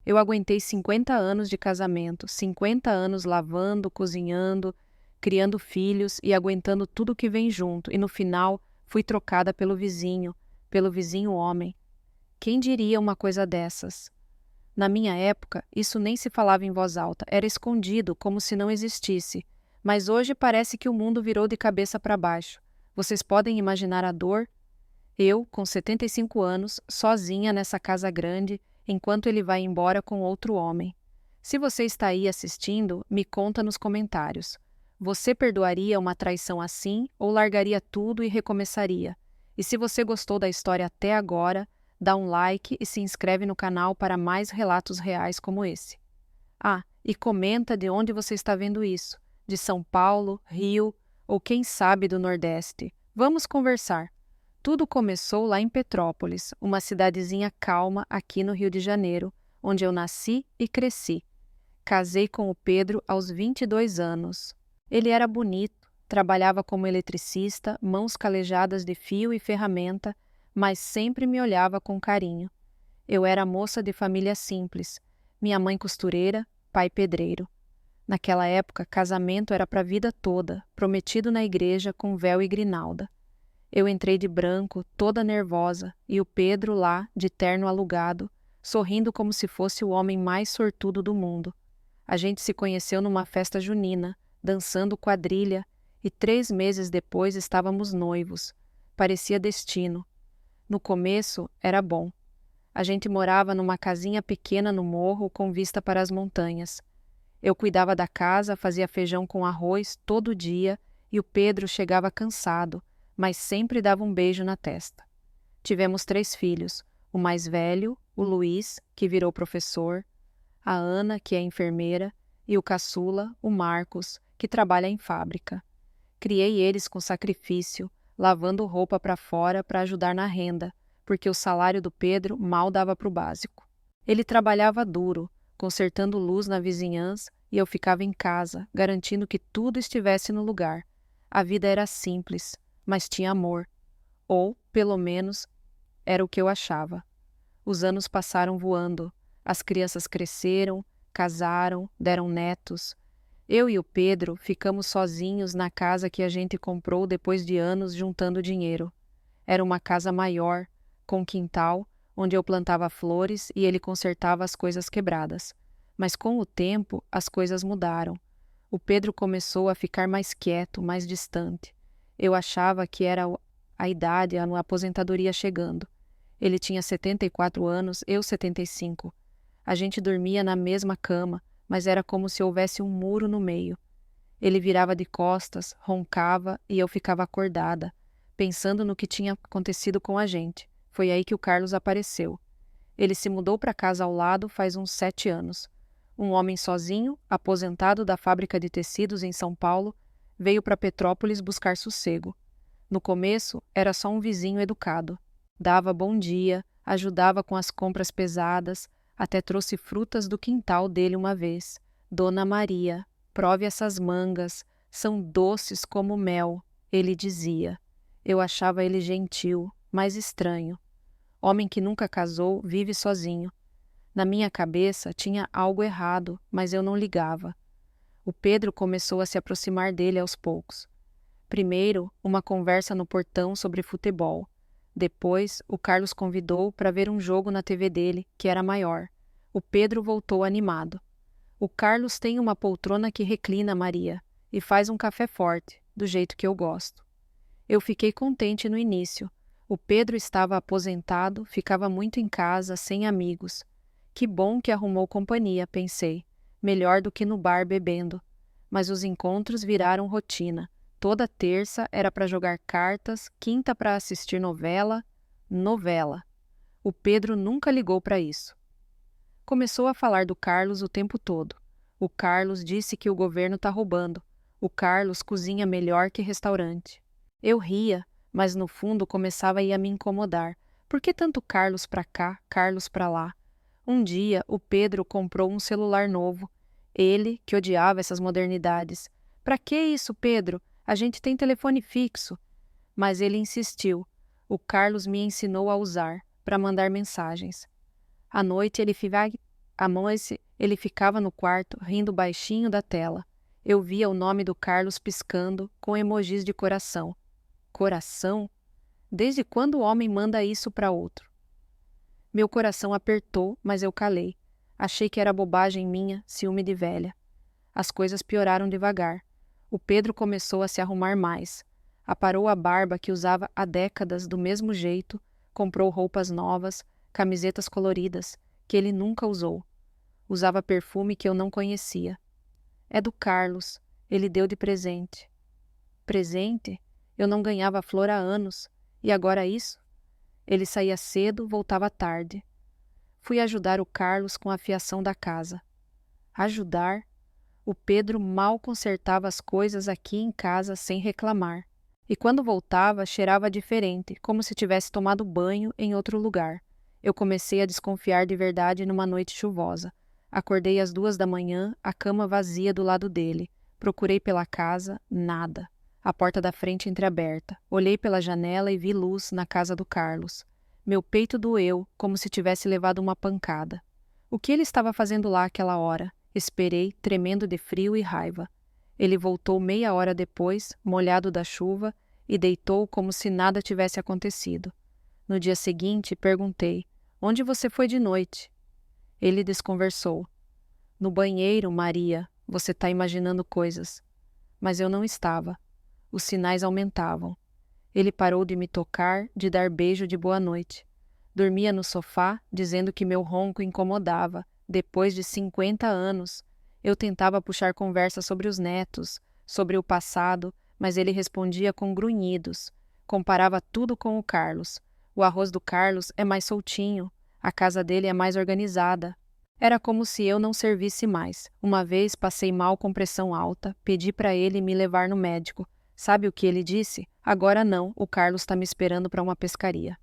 Eu aguentei 50 anos de casamento, 50 anos lavando, cozinhando, criando filhos e aguentando tudo que vem junto, e no final fui trocada pelo vizinho homem. Quem diria uma coisa dessas? Na minha época, isso nem se falava em voz alta, era escondido, como se não existisse. Mas hoje parece que o mundo virou de cabeça para baixo. Vocês podem imaginar a dor? Eu, com 75 anos, sozinha nessa casa grande, enquanto ele vai embora com outro homem. Se você está aí assistindo, me conta nos comentários. Você perdoaria uma traição assim ou largaria tudo e recomeçaria? E se você gostou da história até agora, dá um like e se inscreve no canal para mais relatos reais como esse. Ah, e comenta de onde você está vendo isso. De São Paulo, Rio ou quem sabe do Nordeste. Vamos conversar. Tudo começou lá em Petrópolis, uma cidadezinha calma aqui no Rio de Janeiro, onde eu nasci e cresci. Casei com o Pedro aos 22 anos. Ele era bonito, trabalhava como eletricista, mãos calejadas de fio e ferramenta, mas sempre me olhava com carinho. Eu era moça de família simples, minha mãe costureira, pai pedreiro. Naquela época, casamento era para a vida toda, prometido na igreja com véu e grinalda. Eu entrei de branco, toda nervosa, e o Pedro lá, de terno alugado, sorrindo como se fosse o homem mais sortudo do mundo. A gente se conheceu numa festa junina, dançando quadrilha, e 3 meses depois estávamos noivos. Parecia destino. No começo, era bom. A gente morava numa casinha pequena no morro, com vista para as montanhas. Eu cuidava da casa, fazia feijão com arroz todo dia, e o Pedro chegava cansado, mas sempre dava um beijo na testa. Tivemos 3 filhos, o mais velho, o Luiz, que virou professor, a Ana, que é enfermeira, e o caçula, o Marcos, que trabalha em fábrica. Criei eles com sacrifício, lavando roupa para fora para ajudar na renda, porque o salário do Pedro mal dava para o básico. Ele trabalhava duro, consertando luz na vizinhança, e eu ficava em casa, garantindo que tudo estivesse no lugar. A vida era simples, mas tinha amor. Ou, pelo menos, era o que eu achava. Os anos passaram voando. As crianças cresceram, casaram, deram netos. Eu e o Pedro ficamos sozinhos na casa que a gente comprou depois de anos juntando dinheiro. Era uma casa maior, com quintal, onde eu plantava flores e ele consertava as coisas quebradas. Mas com o tempo, as coisas mudaram. O Pedro começou a ficar mais quieto, mais distante. Eu achava que era a idade, a aposentadoria chegando. Ele tinha 74 anos, eu 75. A gente dormia na mesma cama, mas era como se houvesse um muro no meio. Ele virava de costas, roncava e eu ficava acordada, pensando no que tinha acontecido com a gente. Foi aí que o Carlos apareceu. Ele se mudou para casa ao lado faz uns 7 anos. Um homem sozinho, aposentado da fábrica de tecidos em São Paulo, veio para Petrópolis buscar sossego. No começo, era só um vizinho educado. Dava bom dia, ajudava com as compras pesadas, até trouxe frutas do quintal dele uma vez. Dona Maria, prove essas mangas, são doces como mel, ele dizia. Eu achava ele gentil, mas estranho. Homem que nunca casou, vive sozinho. Na minha cabeça tinha algo errado, mas eu não ligava. O Pedro começou a se aproximar dele aos poucos. Primeiro, uma conversa no portão sobre futebol. Depois, o Carlos convidou para ver um jogo na TV dele, que era maior. O Pedro voltou animado. O Carlos tem uma poltrona que reclina, Maria, e faz um café forte, do jeito que eu gosto. Eu fiquei contente no início. O Pedro estava aposentado, ficava muito em casa, sem amigos. Que bom que arrumou companhia, pensei. Melhor do que no bar bebendo. Mas os encontros viraram rotina. Toda terça era para jogar cartas, quinta para assistir novela. Novela. O Pedro nunca ligou para isso. Começou a falar do Carlos o tempo todo. O Carlos disse que o governo está roubando. O Carlos cozinha melhor que restaurante. Eu ria, mas no fundo começava a ir a me incomodar. Por que tanto Carlos para cá, Carlos para lá? Um dia, o Pedro comprou um celular novo. Ele, que odiava essas modernidades. Para que isso, Pedro? A gente tem telefone fixo. Mas ele insistiu. O Carlos me ensinou a usar, para mandar mensagens. À noite ele Ele ficava no quarto, rindo baixinho da tela. Eu via o nome do Carlos piscando, com emojis de coração. Coração? Desde quando o homem manda isso para outro? Meu coração apertou, mas eu calei. Achei que era bobagem minha, ciúme de velha. As coisas pioraram devagar. O Pedro começou a se arrumar mais. Aparou a barba que usava há décadas do mesmo jeito, comprou roupas novas, camisetas coloridas, que ele nunca usou. Usava perfume que eu não conhecia. É do Carlos, ele deu de presente. Presente? Eu não ganhava flor há anos, e agora isso? Ele saía cedo, voltava tarde. Fui ajudar o Carlos com a fiação da casa. Ajudar? O Pedro mal consertava as coisas aqui em casa sem reclamar. E quando voltava, cheirava diferente, como se tivesse tomado banho em outro lugar. Eu comecei a desconfiar de verdade numa noite chuvosa. Acordei às 2 da manhã, a cama vazia do lado dele. Procurei pela casa, nada. A porta da frente entreaberta. Olhei pela janela e vi luz na casa do Carlos. Meu peito doeu, como se tivesse levado uma pancada. O que ele estava fazendo lá àquela hora? Esperei, tremendo de frio e raiva. Ele voltou meia hora depois, molhado da chuva, e deitou como se nada tivesse acontecido. No dia seguinte, perguntei: "Onde você foi de noite?" Ele desconversou. "No banheiro, Maria, você está imaginando coisas." Mas eu não estava. Os sinais aumentavam. Ele parou de me tocar, de dar beijo de boa noite. Dormia no sofá, dizendo que meu ronco incomodava. Depois de 50 anos, eu tentava puxar conversa sobre os netos, sobre o passado, mas ele respondia com grunhidos. Comparava tudo com o Carlos. O arroz do Carlos é mais soltinho, a casa dele é mais organizada. Era como se eu não servisse mais. Uma vez passei mal com pressão alta, pedi para ele me levar no médico. Sabe o que ele disse? Agora não, o Carlos está me esperando para uma pescaria.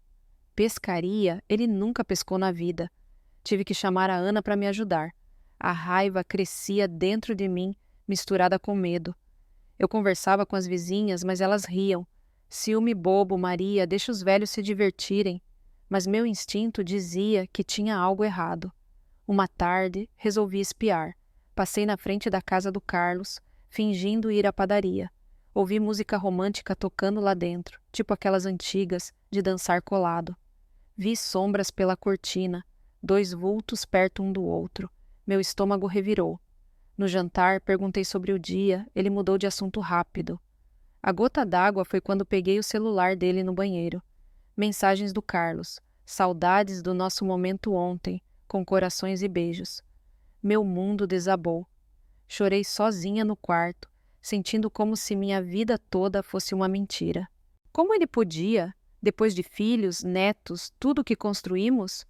Pescaria? Ele nunca pescou na vida. Tive que chamar a Ana para me ajudar. A raiva crescia dentro de mim, misturada com medo. Eu conversava com as vizinhas, mas elas riam. Ciúme bobo, Maria, deixa os velhos se divertirem. Mas meu instinto dizia que tinha algo errado. Uma tarde, resolvi espiar. Passei na frente da casa do Carlos, fingindo ir à padaria. Ouvi música romântica tocando lá dentro, tipo aquelas antigas, de dançar colado. Vi sombras pela cortina, 2 vultos perto um do outro. Meu estômago revirou. No jantar, perguntei sobre o dia, ele mudou de assunto rápido. A gota d'água foi quando peguei o celular dele no banheiro. Mensagens do Carlos. Saudades do nosso momento ontem, com corações e beijos. Meu mundo desabou. Chorei sozinha no quarto, sentindo como se minha vida toda fosse uma mentira. Como ele podia, depois de filhos, netos, tudo que construímos?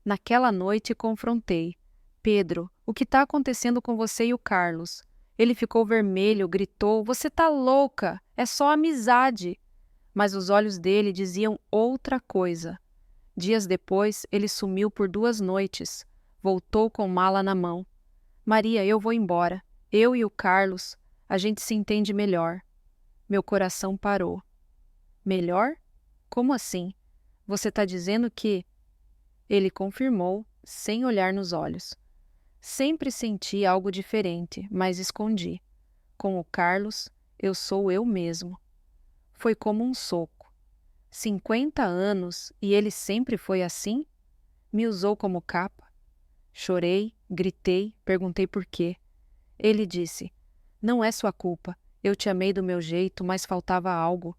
Naquela noite confrontei. Pedro, o que está acontecendo com você e o Carlos? Ele ficou vermelho, gritou, você tá louca, é só amizade. Mas os olhos dele diziam outra coisa. Dias depois, ele sumiu por 2 noites. Voltou com mala na mão. Maria, eu vou embora. Eu e o Carlos, a gente se entende melhor. Meu coração parou. Melhor? Como assim? Você está dizendo que... Ele confirmou, sem olhar nos olhos. Sempre senti algo diferente, mas escondi. Com o Carlos, eu sou eu mesmo. Foi como um soco. 50 anos e ele sempre foi assim? Me usou como capa? Chorei, gritei, perguntei por quê. Ele disse, não é sua culpa, eu te amei do meu jeito, mas faltava algo.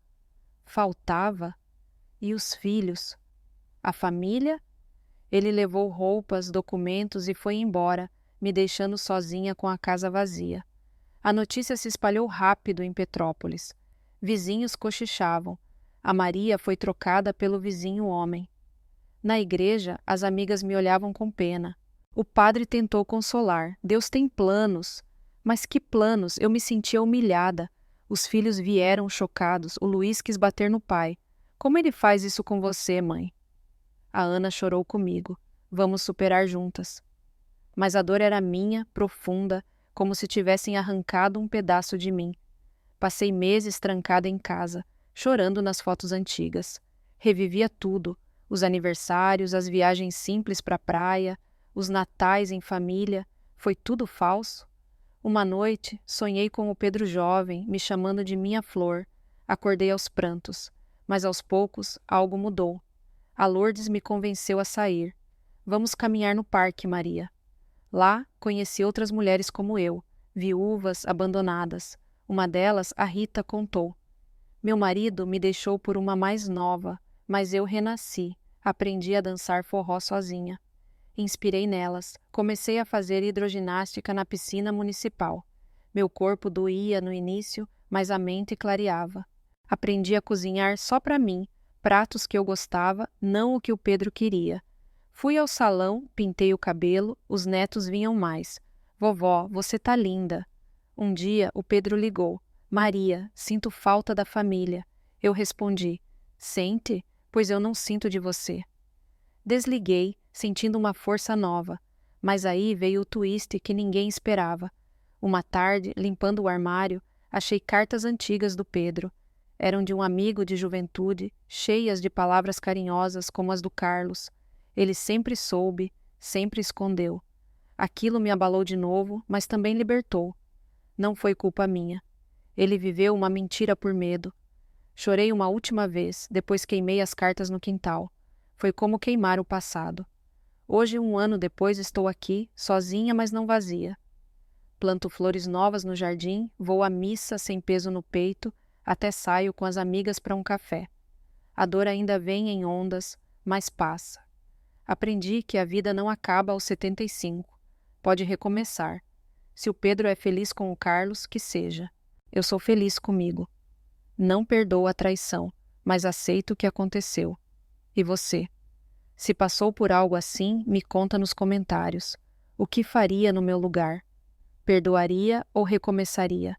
Faltava? E os filhos? A família? Ele levou roupas, documentos e foi embora, me deixando sozinha com a casa vazia. A notícia se espalhou rápido em Petrópolis. Vizinhos cochichavam. A Maria foi trocada pelo vizinho homem. Na igreja, as amigas me olhavam com pena. O padre tentou consolar. Deus tem planos. Mas que planos? Eu me sentia humilhada. Os filhos vieram chocados. O Luiz quis bater no pai. Como ele faz isso com você, mãe? A Ana chorou comigo. Vamos superar juntas. Mas a dor era minha, profunda, como se tivessem arrancado um pedaço de mim. Passei meses trancada em casa, chorando nas fotos antigas. Revivia tudo, os aniversários, as viagens simples para a praia, os natais em família, foi tudo falso? Uma noite, sonhei com o Pedro jovem, me chamando de minha flor. Acordei aos prantos, mas aos poucos algo mudou. A Lourdes me convenceu a sair. Vamos caminhar no parque, Maria. Lá, conheci outras mulheres como eu, viúvas, abandonadas. Uma delas, a Rita, contou. Meu marido me deixou por uma mais nova, mas eu renasci, aprendi a dançar forró sozinha. Inspirei nelas, comecei a fazer hidroginástica na piscina municipal. Meu corpo doía no início, mas a mente clareava. Aprendi a cozinhar só para mim, pratos que eu gostava, não o que o Pedro queria. Fui ao salão, pintei o cabelo, os netos vinham mais. Vovó, você tá linda. Um dia o Pedro ligou. Maria, sinto falta da família. Eu respondi, sente, pois eu não sinto de você. Desliguei, sentindo uma força nova, mas aí veio o twist que ninguém esperava. Uma tarde, limpando o armário, achei cartas antigas do Pedro. Eram de um amigo de juventude, cheias de palavras carinhosas como as do Carlos. Ele sempre soube, sempre escondeu. Aquilo me abalou de novo, mas também libertou. Não foi culpa minha. Ele viveu uma mentira por medo. Chorei uma última vez, depois queimei as cartas no quintal. Foi como queimar o passado. Hoje, 1 ano depois, estou aqui, sozinha, mas não vazia. Planto flores novas no jardim, vou à missa sem peso no peito, até saio com as amigas para um café. A dor ainda vem em ondas, mas passa. Aprendi que a vida não acaba aos 75. Pode recomeçar. Se o Pedro é feliz com o Carlos, que seja. Eu sou feliz comigo. Não perdoo a traição, mas aceito o que aconteceu. E você? Se passou por algo assim, me conta nos comentários. O que faria no meu lugar? Perdoaria ou recomeçaria?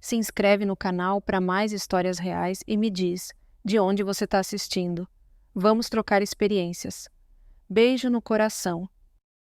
Se inscreve no canal para mais histórias reais e me diz de onde você está assistindo. Vamos trocar experiências. Beijo no coração.